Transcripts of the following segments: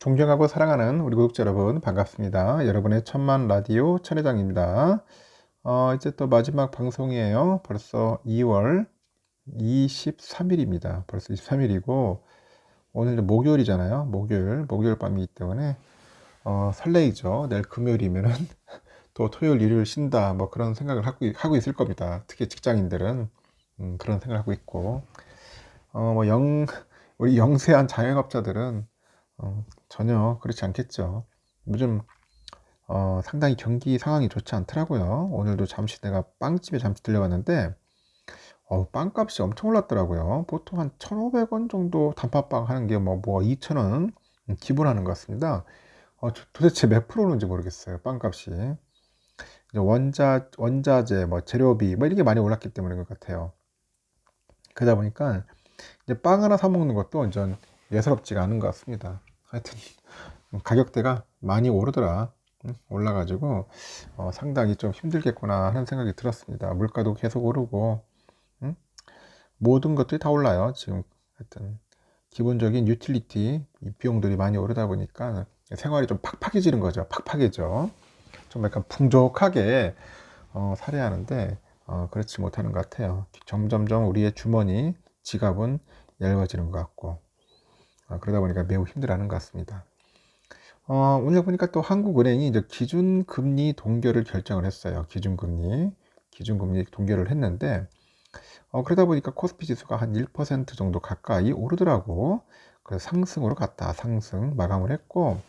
존경하고 사랑하는 우리 구독자 여러분 반갑습니다. 여러분의 천만 라디오 천회장입니다. 이제 또 마지막 방송이에요. 벌써 2월 23일입니다. 벌써 23일이고 오늘 목요일이잖아요. 목요일 밤이기 때문에 설레이죠. 내일 금요일이면은 또 토요일 일요일 쉰다 뭐 그런 생각을 하고 있을 겁니다. 특히 직장인들은 그런 생각을 하고 있고 뭐 우리 영세한 자영업자들은 전혀 그렇지 않겠죠. 요즘 상당히 경기 상황이 좋지 않더라고요. 오늘도 잠시 내가 빵집에 잠시 들려갔는데 빵값이 엄청 올랐더라고요. 보통 한 1,500원 정도 단팥빵 하는 게 뭐 2,000원 기본하는 것 같습니다. 도대체 몇 프로인지 모르겠어요. 빵값이. 이제 원자재, 뭐 재료비 뭐 이런 게 많이 올랐기 때문인 것 같아요. 그러다 보니까 이제 빵 하나 사 먹는 것도 전 예사롭지가 않은 것 같습니다. 하여튼 가격대가 많이 오르더라. 올라가지고 상당히 좀 힘들겠구나 하는 생각이 들었습니다. 물가도 계속 오르고 모든 것들이 다 올라요. 지금 하여튼 기본적인 유틸리티 이 비용들이 많이 오르다 보니까 생활이 좀 팍팍해지는 거죠. 팍팍해져. 좀 약간 풍족하게 살아야 하는데 그렇지 못하는 것 같아요. 점점점 우리의 주머니, 지갑은 얇아지는 것 같고 그러다 보니까 매우 힘들어하는 것 같습니다. 오늘 보니까 또 한국은행이 이제 기준금리 동결을 결정을 했어요. 기준금리 동결을 했는데, 그러다 보니까 코스피 지수가 한 1% 정도 가까이 오르더라고. 그래서 상승으로 갔다. 상승 마감을 했고,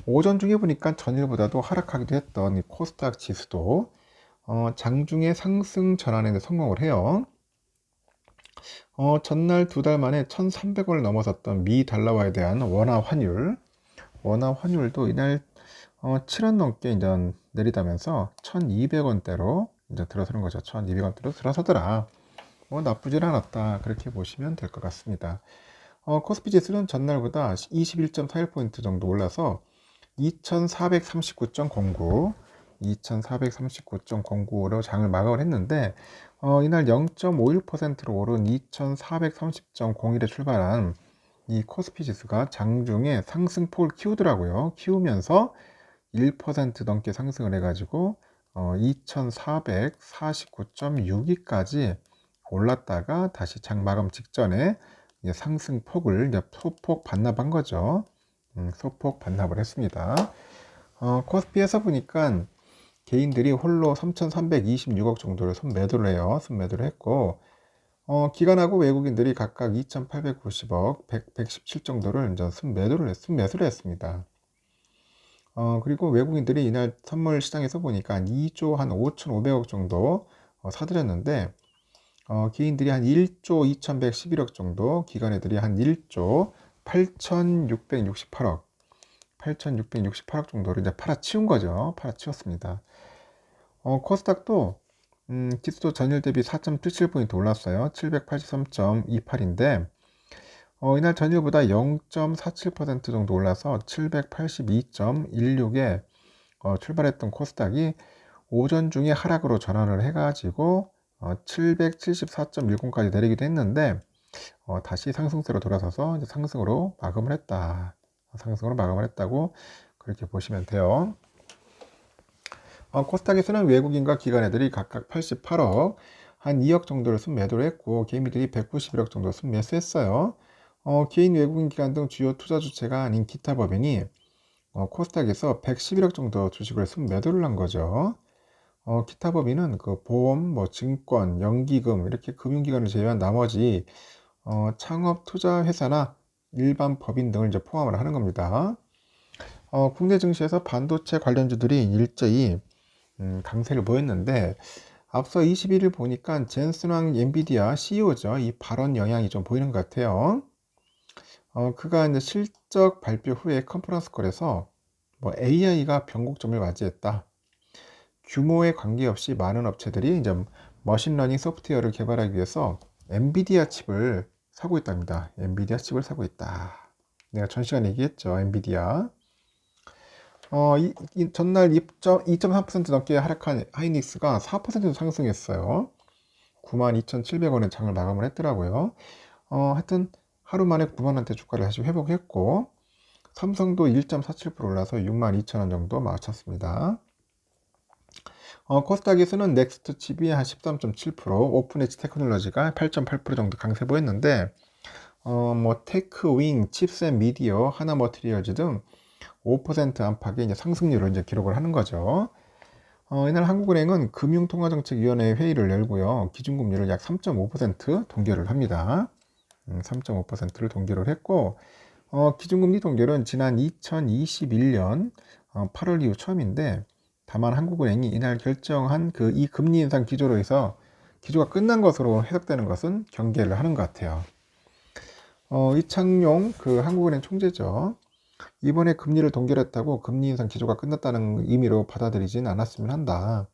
오전 중에 보니까 전일보다도 하락하기도 했던 이 코스닥 지수도, 장중에 상승 전환에 성공을 해요. 전날 두 달 만에 1,300원을 넘어섰던 미 달러화에 대한 원화 환율도 이날 7원 넘게 이제 내리다면서 1,200원대로 이제 들어서는 거죠. 1,200원대로 들어서더라. 뭐 나쁘진 않았다. 그렇게 보시면 될 것 같습니다. 코스피 지수는 전날보다 21.41포인트 정도 올라서 2439.09로 장을 마감을 했는데 이날 0.51%로 오른 2430.01에 출발한 이 코스피 지수가 장중에 상승폭을 키우면서 1% 넘게 상승을 해가지고 2449.62까지 올랐다가 다시 장 마감 직전에 상승폭을 소폭 반납한 거죠. 소폭 반납을 했습니다. 코스피에서 보니까 개인들이 홀로 3,326억 정도를 순매도를 해요. 순매도를 했고 기관하고 외국인들이 각각 2,890억, 117 정도를 이제 순매수를 했습니다. 그리고 외국인들이 이날 선물 시장에서 보니까 한 2조 한 5,500억 정도 사들였는데, 개인들이 한 1조 2,111억 정도, 기관 애들이 한 1조 8,668억 정도를 이제 팔아치운 거죠. 팔아치웠습니다. 코스닥도 지수도 전일 대비 4.77포인트 올랐어요. 783.28인데 이날 전일보다 0.47% 정도 올라서 782.16에 출발했던 코스닥이 오전 중에 하락으로 전환을 해가지고 774.10까지 내리기도 했는데 다시 상승세로 돌아서서 이제 상승으로 마감을 했다고 그렇게 보시면 돼요. 코스닥에서는 외국인과 기관 애들이 각각 88억, 한 2억 정도를 순매도를 했고 개미들이 191억 정도 순매수했어요. 개인 외국인 기관 등 주요 투자 주체가 아닌 기타 법인이 코스닥에서 111억 정도 주식을 순매도를 한 거죠. 기타 법인은 그 보험, 뭐 증권, 연기금 이렇게 금융기관을 제외한 나머지 창업 투자 회사나 일반 법인 등을 이제 포함을 하는 겁니다. 국내 증시에서 반도체 관련주들이 일제히 강세를 보였는데 앞서 21일 보니까 젠슨왕 엔비디아 CEO죠. 이 발언 영향이 좀 보이는 것 같아요. 그가 이제 실적 발표 후에 컨퍼런스 콜에서 뭐 AI가 변곡점을 맞이했다. 규모에 관계없이 많은 업체들이 이제 머신러닝 소프트웨어를 개발하기 위해서 엔비디아 칩을 사고 있답니다. 엔비디아 칩을 사고 있다. 내가 전 시간에 얘기했죠. 엔비디아. 전날 2.3% 넘게 하락한 하이닉스가 4% 상승했어요. 92,700원에 장을 마감을 했더라고요. 하여튼 하루 만에 9만원대 주가를 다시 회복했고 삼성도 1.47% 올라서 62,000원 정도 마쳤습니다. 코스닥에서는 넥스트 칩이 한 13.7%, 오픈엣지 테크놀로지가 8.8% 정도 강세 보였는데, 뭐 테크윙, 칩셋 미디어, 하나머티리얼즈 등 5% 안팎의 이제 상승률을 이제 기록을 하는 거죠. 이날 한국은행은 금융통화정책위원회 회의를 열고요. 기준금리를 약 3.5% 동결을 합니다. 3.5%를 동결을 했고, 기준금리 동결은 지난 2021년 8월 이후 처음인데, 다만 한국은행이 이날 결정한 이 금리 인상 기조로 해서 기조가 끝난 것으로 해석되는 것은 경계를 하는 것 같아요. 이창용 한국은행 총재죠. 이번에 금리를 동결했다고 금리 인상 기조가 끝났다는 의미로 받아들이진 않았으면 한다.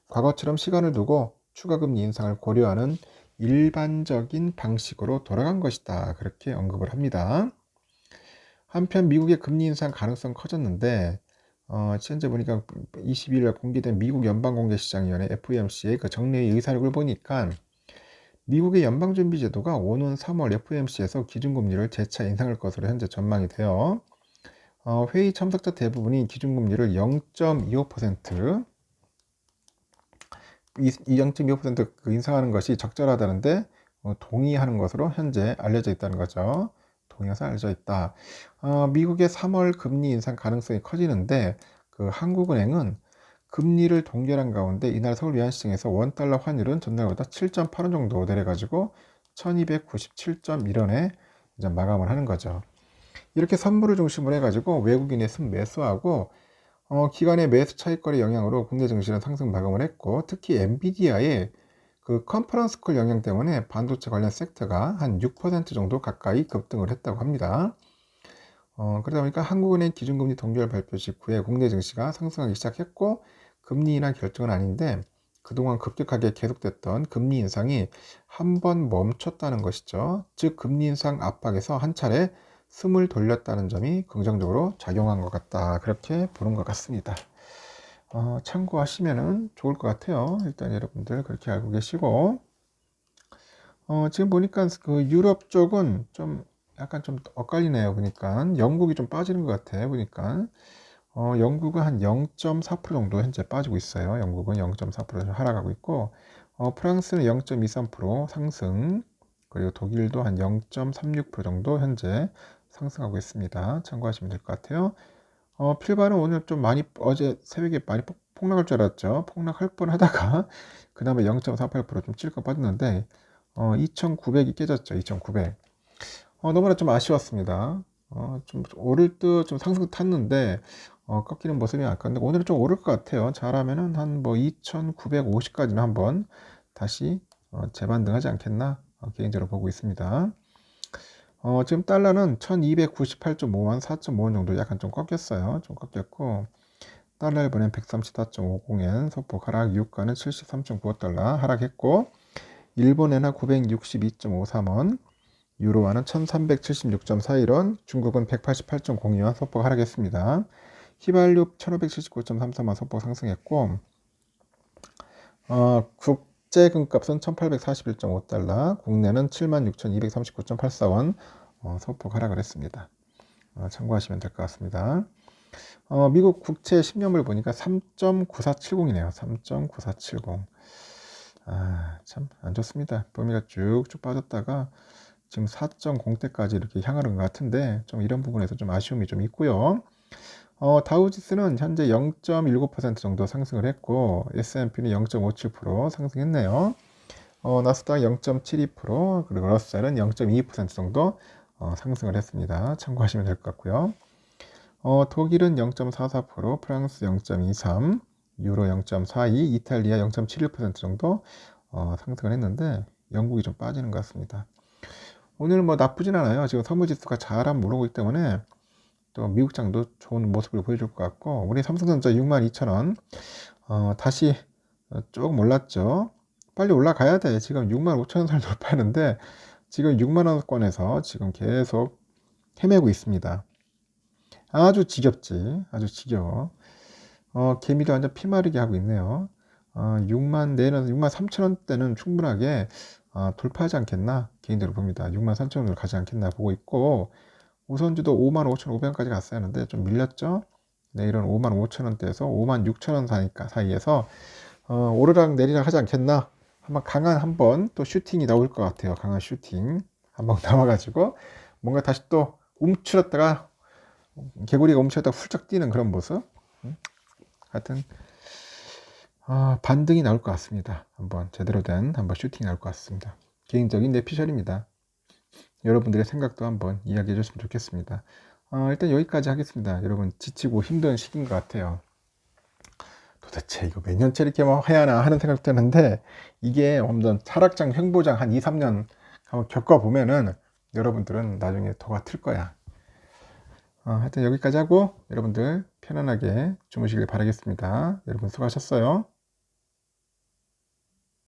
과거처럼 시간을 두고 추가 금리 인상을 고려하는 일반적인 방식으로 돌아간 것이다. 그렇게 언급을 합니다. 한편 미국의 금리 인상 가능성 커졌는데 현재 보니까 22일 공개된 미국 연방공개시장위원회 FOMC의 그 정례의 의사록을 보니까 미국의 연방준비제도가 오는 3월 FOMC에서 기준금리를 재차 인상할 것으로 현재 전망이 돼요. 회의 참석자 대부분이 기준금리를 0.25% 이 0.25% 인상하는 것이 적절하다는데 동의하는 것으로 현재 알려져 있다는 거죠. 동의해서 알려져 있다. 미국의 3월 금리 인상 가능성이 커지는데 한국은행은 금리를 동결한 가운데 이날 서울 외환시장에서 원달러 환율은 전날보다 7.8원 정도 내려가지고 1297.1원에 이제 마감을 하는 거죠. 이렇게 선물을 중심으로 해가지고 외국인의 순매수하고 기관의 매수 차익거래 영향으로 국내 증시는 상승 마감을 했고, 특히 엔비디아의 컨퍼런스 콜 영향 때문에 반도체 관련 섹터가 한 6% 정도 가까이 급등을 했다고 합니다. 그러다 보니까 한국은행 기준금리 동결 발표 직후에 국내 증시가 상승하기 시작했고, 금리 인하 결정은 아닌데 그동안 급격하게 계속됐던 금리 인상이 한 번 멈췄다는 것이죠. 즉 금리 인상 압박에서 한 차례 숨을 돌렸다는 점이 긍정적으로 작용한 것 같다. 그렇게 보는 것 같습니다. 참고하시면 좋을 것 같아요. 일단 여러분들 그렇게 알고 계시고, 지금 보니까 유럽 쪽은 좀 약간 좀 엇갈리네요. 보니까 영국이 좀 빠지는 것 같아요. 보니까 영국은 한 0.4% 정도 현재 빠지고 있어요. 영국은 0.4% 하락하고 있고, 프랑스는 0.23% 상승, 그리고 독일도 한 0.36% 정도 현재 상승하고 있습니다. 참고하시면 될 것 같아요. 필바는 오늘 좀 많이 어제 새벽에 많이 폭락할 줄 알았죠. 폭락할 뻔 하다가 그다음에 0.48%좀 찔끔 빠졌는데 2,900이 깨졌죠. 2,900. 너무나 좀 아쉬웠습니다. 좀 오를 듯 좀 상승 탔는데 꺾이는 모습이 아까운데 오늘은 좀 오를 것 같아요. 잘하면은 한 뭐 2,950까지는 한번 다시 재반등하지 않겠나 개인적으로 보고 있습니다. 지금 달러는 1298.5원, 4.5원 정도 약간 좀 꺾였어요. 좀 꺾였고, 달러 1분엔 134.50엔, 소폭 하락, 유가는 73.95달러 하락했고, 일본엔화 962.53원, 유로화는 1376.41원, 중국은 188.02원, 소폭 하락했습니다. 휘발유 1579.33원, 소폭 상승했고, 국제금값은 1841.5달러, 국내는 76,239.84원, 소폭 하락을 했습니다. 참고하시면 될 것 같습니다. 미국 국채 10년물 보니까 3.9470이네요. 3.9470. 참 안 좋습니다. 범위가 쭉쭉 빠졌다가 지금 4.0대까지 이렇게 향하는 것 같은데 좀 이런 부분에서 좀 아쉬움이 좀 있고요. 다우지수는 현재 0.19% 정도 상승을 했고 S&P는 0.57% 상승했네요. 나스닥 0.72%, 그리고 러셀은 0.22% 정도 상승을 했습니다. 참고하시면 될 것 같고요. 독일은 0.44%, 프랑스 0.23%, 유로 0.42%, 이탈리아 0.71% 정도 상승을 했는데 영국이 좀 빠지는 것 같습니다. 오늘 뭐 나쁘진 않아요. 지금 선물지수가 잘하면 오르고 있기 때문에 또 미국장도 좋은 모습을 보여줄 것 같고, 우리 삼성전자 62,000원 다시 조금 올랐죠. 빨리 올라가야 돼. 지금 65,000원 살 돌파했는데 지금 6만원권에서 지금 계속 헤매고 있습니다. 아주 지겹지. 아주 지겨워. 개미도 완전 피마르게 하고 있네요. 6만 내는 6만 3천원대는 충분하게 돌파하지 않겠나 개인적으로 봅니다. 6만 3천원으로 가지 않겠나 보고 있고, 우선주도 55,500원까지 갔어야 하는데 좀 밀렸죠. 내일은 55,000원대에서 56,000원 사이에서 오르락 내리락 하지 않겠나. 한번 또 슈팅이 나올 것 같아요. 강한 슈팅 한번 나와가지고 뭔가 다시 또 움츠렸다가 개구리가 움츠렸다가 훌쩍 뛰는 그런 모습. 하여튼 반등이 나올 것 같습니다. 한번 제대로 된 한번 슈팅이 나올 것 같습니다. 개인적인 내 피셜입니다. 여러분들의 생각도 한번 이야기해 줬으면 좋겠습니다. 일단 여기까지 하겠습니다. 여러분 지치고 힘든 시기인 것 같아요. 도대체 이거 몇 년째 이렇게 뭐 해야 하나 하는 생각 드는데, 이게 완전 차락장 횡보장 한 2, 3년 한번 겪어보면은 여러분들은 나중에 도가 틀 거야. 하여튼 여기까지 하고 여러분들 편안하게 주무시길 바라겠습니다. 여러분 수고하셨어요.